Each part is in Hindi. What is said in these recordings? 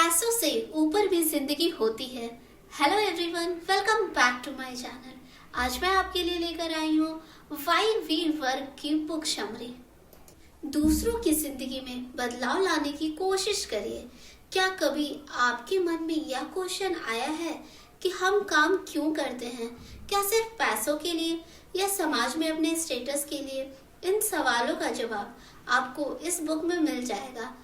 पैसों से ऊपर भी जिंदगी होती है। Hello everyone, welcome back to my channel. आज मैं आपके लिए लेकर आई हूँ व्हाई वी वर्क की बुक समरी। दूसरों की जिंदगी में बदलाव लाने की कोशिश करिए। क्या कभी आपके मन में यह क्वेश्चन आया है कि हम काम क्यों करते हैं? क्या सिर्फ पैसों के लिए या समाज में अपने स्टेटस के लिए? इन सवालों का जवाब आपको इस बुक में मिल जाएगा।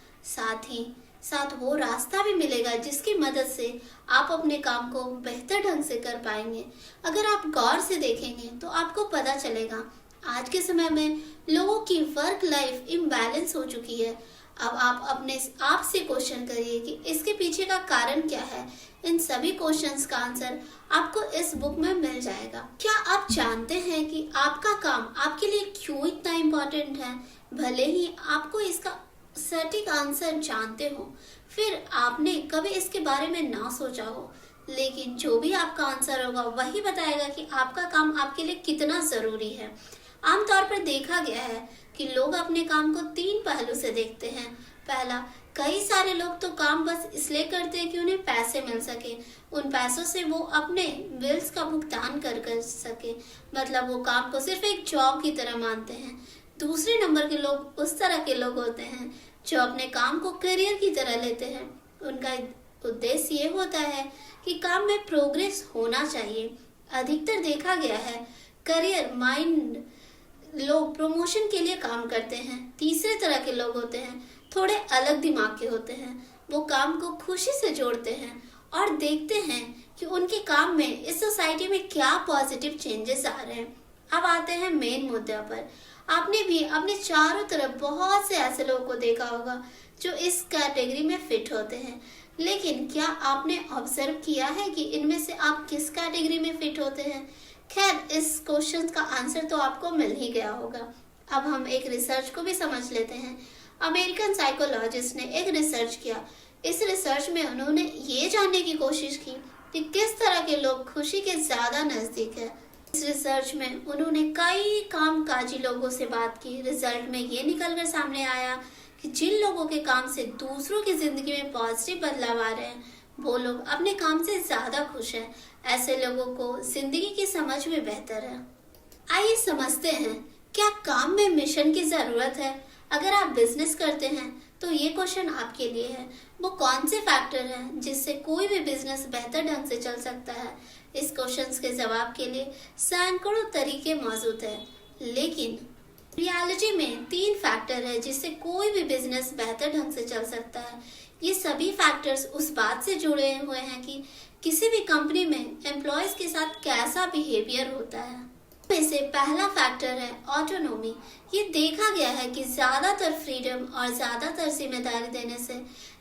साथ वो रास्ता भी मिलेगा जिसकी मदद से आप अपने काम को बेहतर ढंग से कर पाएंगे। अगर आप गौर से देखेंगे तो आपको पता चलेगा आज के समय में लोगों की वर्क लाइफ इम्बैलेंस हो चुकी है। अब आप अपने आप से क्वेश्चन करिए कि इसके पीछे का कारण क्या है। इन सभी क्वेश्चंस का आंसर आपको इस बुक में मिल जाएगा। क्या आप जानते हैं कि आपका काम आपके लिए क्यों इतना इम्पोर्टेंट है? भले ही आपको इसका सटीक आंसर जानते हो, फिर आपने कभी इसके बारे में ना सोचा हो, लेकिन जो भी आपका आंसर होगा वही बताएगा कि आपका काम आपके लिए कितना जरूरी है। आमतौर पर देखा गया है कि लोग अपने काम को 3 पहलू से देखते हैं। पहला, कई सारे लोग तो काम बस इसलिए करते हैं कि उन्हें पैसे मिल सके। उन पैसों से वो अपने बिल्स का भुगतान कर सके, मतलब वो काम को सिर्फ एक जॉब की तरह मानते हैं। दूसरे नंबर के लोग उस तरह के लोग होते हैं जो अपने काम को करियर की तरह लेते हैं। उनका उद्देश्य ये होता है कि काम में प्रोग्रेस होना चाहिए। अधिकतर देखा गया है करियर माइंड लोग प्रमोशन के लिए काम करते हैं। तीसरे तरह के लोग होते हैं थोड़े अलग दिमाग के होते हैं। वो काम को खुशी से जोड़ते हैं और देखते हैं कि उनके काम में इस सोसाइटी में क्या पॉजिटिव चेंजेस आ रहे हैं। अब आते हैं मेन मुद्दे पर। आपने भी अपने चारों तरफ बहुत से ऐसे लोगों को देखा होगा जो इस कैटेगरी में फिट होते हैं, लेकिन क्या आपने ऑब्जर्व किया है कि इनमें से आप किस कैटेगरी में फिट होते हैं? खैर, इस क्वेश्चन का आंसर तो आपको मिल ही गया होगा। अब हम एक रिसर्च को भी समझ लेते हैं। अमेरिकन साइकोलॉजिस्ट ने एक रिसर्च किया। इस रिसर्च में उन्होंने ये जानने की कोशिश की कि किस तरह के लोग खुशी के ज्यादा नजदीक है। इस रिसर्च में उन्होंने कई कामकाजी लोगों से बात की। रिजल्ट में ये निकलकर सामने आया कि जिन लोगों के काम से दूसरों की जिंदगी में पॉजिटिव बदलाव आ रहे हैं, वो लोग अपने काम से ज्यादा खुश हैं। ऐसे लोगों को जिंदगी की समझ भी बेहतर है। आइए समझते हैं, क्या काम में मिशन की जरूरत है? अगर आप बिजनेस करते हैं तो ये क्वेश्चन आपके लिए है। वो कौन से फैक्टर हैं जिससे कोई भी बिजनेस बेहतर ढंग से चल सकता है? इस क्वेश्चन के जवाब के लिए सैकड़ों तरीके मौजूद है, लेकिन रियलिटी में 3 फैक्टर है जिससे कोई भी बिजनेस बेहतर ढंग से चल सकता है। ये सभी फैक्टर्स उस बात से जुड़े हुए हैं कि किसी भी कंपनी में एम्प्लॉयज के साथ कैसा बिहेवियर होता है। में से पहला फैक्टर है ऑटोनोमी। ये देखा गया है कि ज्यादातर फ्रीडम और ज्यादातर जिम्मेदारी देने से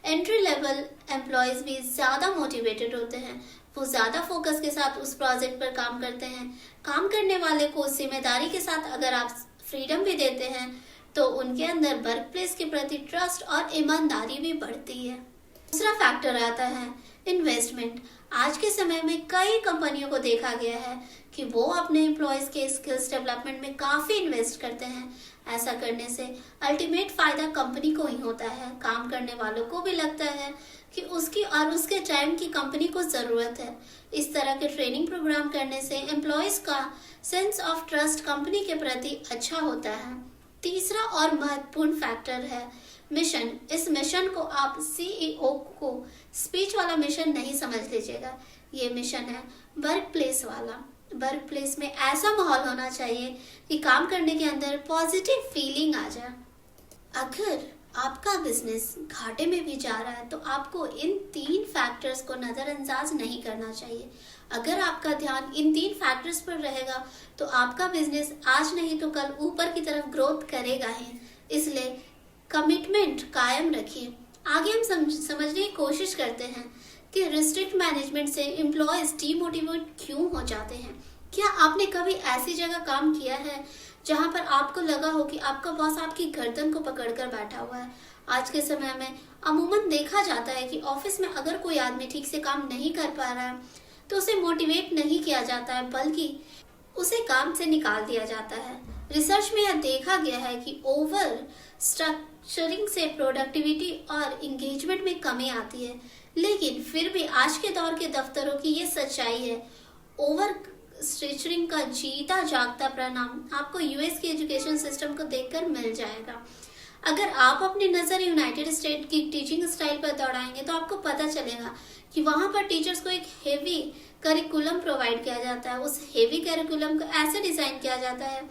एंट्री लेवल एम्प्लॉयज भी ज्यादा मोटिवेटेड होते हैं। वो ज्यादा फोकस के साथ उस प्रोजेक्ट पर काम करते हैं। काम करने वाले को जिम्मेदारी के साथ अगर आप फ्रीडम भी देते हैं तो उनके अंदर वर्क प्लेस के प्रति ट्रस्ट और ईमानदारी भी बढ़ती है। दूसरा फैक्टर आता है इन्वेस्टमेंट। आज के समय में कई कंपनियों को देखा गया है कि वो अपने एम्प्लॉयज के स्किल्स डेवलपमेंट में काफी इन्वेस्ट करते हैं। ऐसा करने से अल्टीमेट फायदा कंपनी को ही होता है। काम करने वालों को भी लगता है कि उसकी और उसके टाइम की कंपनी को जरूरत है। इस तरह के ट्रेनिंग प्रोग्राम करने से एम्प्लॉयज का सेंस ऑफ ट्रस्ट कंपनी के प्रति अच्छा होता है। तीसरा और महत्वपूर्ण फैक्टर है मिशन। इस मिशन को आप सीईओ को स्पीच वाला मिशन नहीं समझ लीजिएगा। ये मिशन है वर्क प्लेस वाला। वर्क प्लेस में ऐसा माहौल होना चाहिए कि काम करने के अंदर पॉजिटिव फीलिंग आ जाए। अगर आपका बिजनेस घाटे में भी जा रहा है तो आपको इन 3 फैक्टर्स को नजरअंदाज नहीं करना चाहिए। अगर आपका ध्यान इन 3 फैक्टर्स पर रहेगा तो आपका बिजनेस आज नहीं तो कल ऊपर की तरफ ग्रोथ करेगा ही। इसलिए कमिटमेंट कायम रखिए। आगे हम समझने की कोशिश करते हैं कि रिस्ट्रिक्ट मैनेजमेंट से एम्प्लॉयज डीमोटिवेट क्यों हो जाते हैं। क्या आपने कभी ऐसी जगह काम किया है जहां पर आपको लगा हो कि आपका बॉस आपकी गर्दन को पकड़कर बैठा हुआ है? आज के समय में अमूमन देखा जाता है कि ऑफिस में अगर कोई आदमी ठीक से काम नहीं कर पा रहा है तो उसे मोटिवेट नहीं किया जाता है, बल्कि उसे काम से निकाल दिया जाता है। रिसर्च में यह देखा गया है कि ओवर रिस्ट्रक्चरिंग से प्रोडक्टिविटी और इंगेजमेंट में कमी आती है, लेकिन फिर भी आज के दौर के दफ्तरों की ये सच्चाई है। ओवर स्ट्रक्चरिंग का जीता जागता परिणाम आपको यूएस के एजुकेशन सिस्टम को देखकर मिल जाएगा। अगर आप अपनी नज़र यूनाइटेड स्टेट की टीचिंग स्टाइल पर दौड़ाएंगे तो आपको पता चलेगा कि वहाँ पर टीचर्स को एक हेवी करिकुलम प्रोवाइड किया जाता है। उस हेवी करिकुलम को ऐसे डिज़ाइन किया जाता है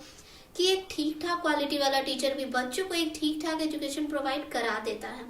कि एक ठीक ठाक क्वालिटी वाला टीचर भी बच्चों को एक ठीक ठाक एजुकेशन प्रोवाइड करा देता है।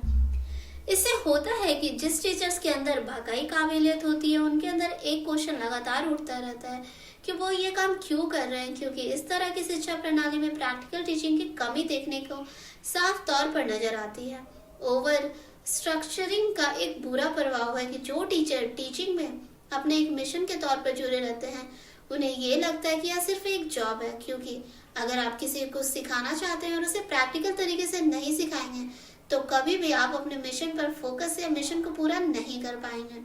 इससे होता है कि जिस टीचर्स के अंदर वाकई काबिलियत होती है, उनके अंदर एक क्वेश्चन लगातार उठता रहता है कि वो ये काम क्यों कर रहे हैं, क्योंकि इस तरह की शिक्षा प्रणाली में प्रैक्टिकल टीचिंग की कमी देखने को साफ तौर पर नजर आती है। ओवर स्ट्रक्चरिंग का एक बुरा प्रभाव है कि जो टीचर टीचिंग में अपने एक मिशन के तौर पर जुड़े रहते हैं, उन्हें ये लगता है कि यह सिर्फ एक जॉब है, क्योंकि अगर आप किसी को सिखाना चाहते हैं और उसे प्रैक्टिकल तरीके से नहीं सिखाएंगे तो कभी भी आप अपने मिशन पर फोकस या मिशन को पूरा नहीं कर पाएंगे।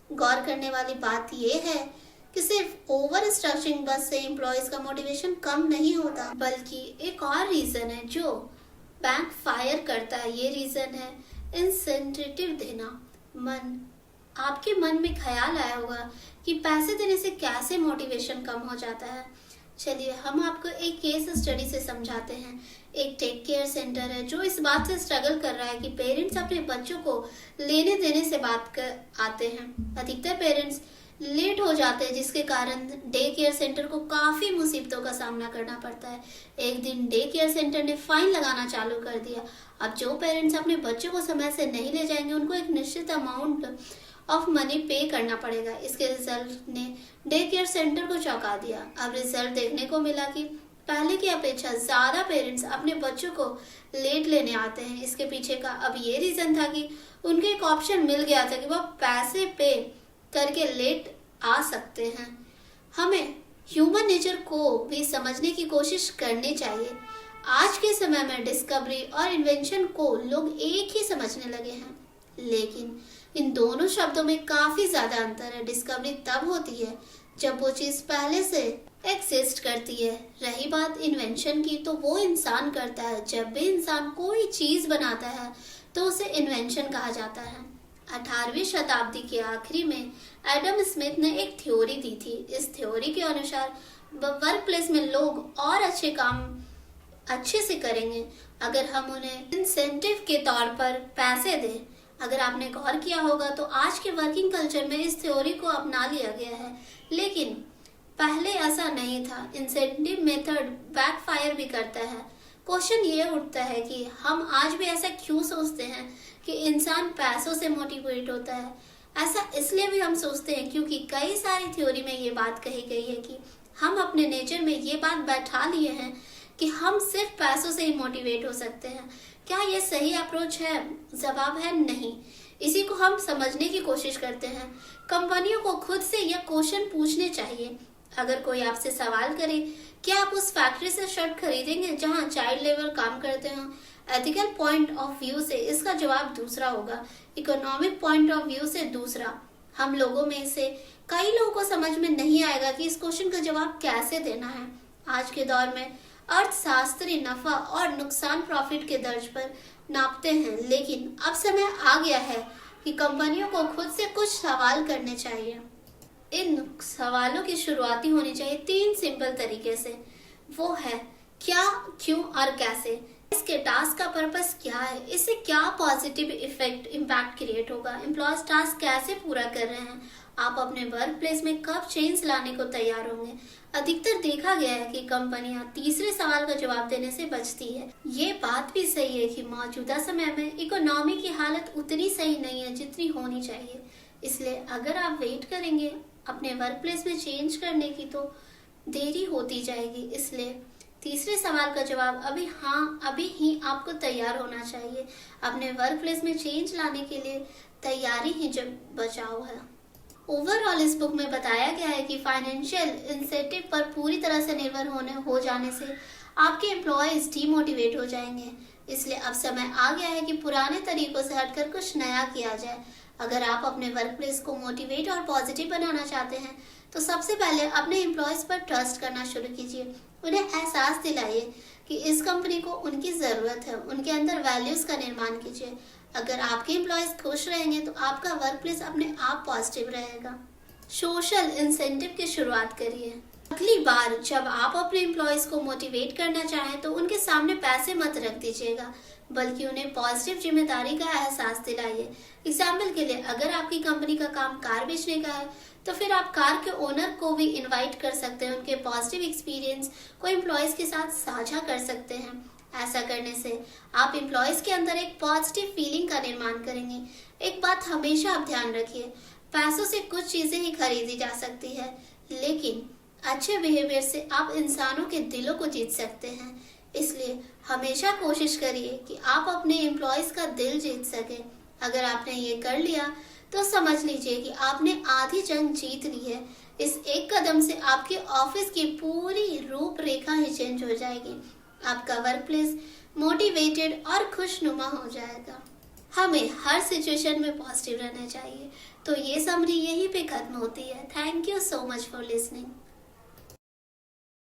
गौर करने वाली बात यह है कि सिर्फ ओवर स्ट्रक्चरिंग बस से एम्प्लॉयज का मोटिवेशन कम नहीं होता, बल्कि एक और रीजन है जो बैक फायर करता है। ये रीजन है इंसेंटिव देना। आपके मन में ख्याल आया होगा कि पैसे देने से कैसे मोटिवेशन कम हो जाता है। चलिए हम आपको एक केस स्टडी से समझाते हैं। एक टेक केयर सेंटर है जो इस बात से स्ट्रगल कर रहा है कि पेरेंट्स अपने बच्चों को लेने देने से बात कर आते हैं। अधिकतर पेरेंट्स लेट हो जाते हैं, जिसके कारण डे केयर सेंटर को काफी मुसीबतों का सामना करना पड़ता है। एक दिन डे केयर सेंटर ने फाइन लगाना चालू कर दिया। अब जो पेरेंट्स अपने बच्चों को समय से नहीं ले जाएंगे, उनको एक निश्चित अमाउंट ऑफ मनी पे करना पड़ेगा। इसके रिजल्ट ने डे केयर सेंटर को चौंका दिया। अब रिजल्ट देखने को मिला कि पहले की अपेक्षा ज्यादा पेरेंट्स अपने बच्चों को लेट लेने आते हैं। इसके पीछे का अब ये रीजन था कि उनको एक ऑप्शन मिल गया था कि वह पैसे पे करके लेट आ सकते हैं। हमें ह्यूमन नेचर को भी समझने की कोशिश करनी चाहिए। आज के समय में डिस्कवरी और इन्वेंशन को लोग एक ही समझने लगे हैं, लेकिन इन दोनों शब्दों में काफी ज्यादा अंतर है। डिस्कवरी तब होती है जब वो चीज पहले से एग्जिस्ट करती है। रही बात इन्वेंशन की, तो वो इंसान करता है। जब भी इंसान कोई चीज बनाता है तो उसे इन्वेंशन कहा जाता है। 18वीं शताब्दी के आखिरी में एडम स्मिथ ने एक थ्योरी दी थी। इस थ्योरी के अनुसार वर्क प्लेस में लोग और अच्छे काम अच्छे से करेंगे अगर हम उन्हें इंसेंटिव के तौर पर पैसे दें। अगर आपने गौर किया होगा तो आज के वर्किंग कल्चर में इस थ्योरी को अपना लिया गया है, लेकिन पहले ऐसा नहीं था। इंसेंटिव मेथड बैकफायर भी करता है। क्वेश्चन ये उठता है कि हम आज भी ऐसा क्यों सोचते हैं कि इंसान पैसों से मोटिवेट होता है। ऐसा इसलिए भी हम सोचते हैं क्योंकि कई सारी थ्योरी में ये बात कही गई है कि हम अपने नेचर में ये बात बैठा लिए हैं कि हम सिर्फ पैसों से ही मोटिवेट हो सकते हैं। क्या ये सही अप्रोच है? जवाब है नहीं। इसी को हम समझने की कोशिश करते हैं। कंपनियों को खुद से यह क्वेश्चन पूछने चाहिए। अगर कोई आपसे सवाल करे क्या आप उस फैक्ट्री से शर्ट खरीदेंगे जहां चाइल्ड लेबर काम करते हो, एथिकल पॉइंट ऑफ व्यू से इसका जवाब दूसरा होगा, इकोनॉमिक पॉइंट ऑफ व्यू से दूसरा। हम लोगों में से कई लोगों को समझ में नहीं आएगा कि इस क्वेश्चन का जवाब कैसे देना है। आज के दौर में अर्थशास्त्री नफा और नुकसान प्रॉफिट के दर्ज पर नापते हैं, लेकिन अब समय आ गया है कि कंपनियों को खुद से कुछ सवाल करने चाहिए। इन सवालों की शुरुआती होनी चाहिए 3 सिंपल तरीके से। वो है क्या, क्यों और कैसे। इसके टास्क का पर्पस क्या है, इससे क्या पॉजिटिव इम्पैक्ट क्रिएट होगा, एम्प्लॉयज टास्क कैसे पूरा कर रहे हैं, आप अपने वर्क प्लेस में कब चेंज लाने को तैयार होंगे। अधिकतर देखा गया है कि कंपनियां तीसरे सवाल का जवाब देने से बचती है। ये बात भी सही है कि मौजूदा समय में इकोनॉमी की हालत उतनी सही नहीं है जितनी होनी चाहिए। इसलिए अगर आप वेट करेंगे अपने वर्क प्लेस में चेंज करने की तो देरी होती जाएगी। इसलिए तीसरे सवाल का जवाब अभी ही आपको तैयार होना चाहिए। अपने वर्क प्लेस में चेंज लाने के लिए तैयारी ही जब बचाव है। ओवरऑल इस बुक में बताया गया है कि फाइनेंशियल इंसेंटिव पर पूरी तरह से निर्भर हो जाने से आपके एम्प्लॉयज डीमोटिवेट हो जाएंगे। इसलिए अब समय आ गया है कि पुराने तरीकों से हटकर कुछ नया किया जाए। अगर आप अपने वर्क प्लेस को मोटिवेट और पॉजिटिव बनाना चाहते हैं तो सबसे पहले अपने एम्प्लॉयज पर ट्रस्ट करना शुरू कीजिए। उन्हें एहसास दिलाइए कि इस कंपनी को उनकी ज़रूरत है, उनके अंदर वैल्यूज़ का निर्माण कीजिए। अगर आपके एम्प्लॉयज़ खुश रहेंगे तो आपका वर्क प्लेस अपने आप पॉजिटिव रहेगा। सोशल इंसेंटिव की शुरुआत करिए। अगली बार जब आप अपने एम्प्लॉयज़ को मोटिवेट करना चाहें तो उनके सामने पैसे मत रख दीजिएगा, बल्कि उन्हें पॉजिटिव जिम्मेदारी का एहसास दिलाइए। एग्जाम्पल के लिए, अगर आपकी कंपनी का काम कार बेचने का है तो फिर आप कार के ओनर को भी इनवाइट कर सकते हैं, उनके पॉजिटिव एक्सपीरियंस को एम्प्लॉयज़ के साथ साझा कर सकते हैं। ऐसा करने से आप एम्प्लॉयज़ के अंदर एक पॉजिटिव फीलिंग का निर्माण करेंगे। एक बात हमेशा आप ध्यान रखिए, पैसों से कुछ चीज़ें ही खरीदी जा सकती है, लेकिन अच्छे बिहेवियर से आप इंसानों के दिलों को जीत सकते हैं। इसलिए हमेशा कोशिश करिए कि आप अपने एम्प्लॉयज़ का दिल जीत सकें। अगर आपने ये कर लिया तो समझ लीजिए कि आपने आधी जंग जीत ली है। इस एक कदम से आपके ऑफिस की पूरी रूपरेखा ही चेंज हो जाएगी। आपका वर्क प्लेस मोटिवेटेड और खुशनुमा हो जाएगा। हमें हर सिचुएशन में पॉजिटिव रहना चाहिए। तो ये समरी यहीं पे खत्म होती है। Thank you so much for listening.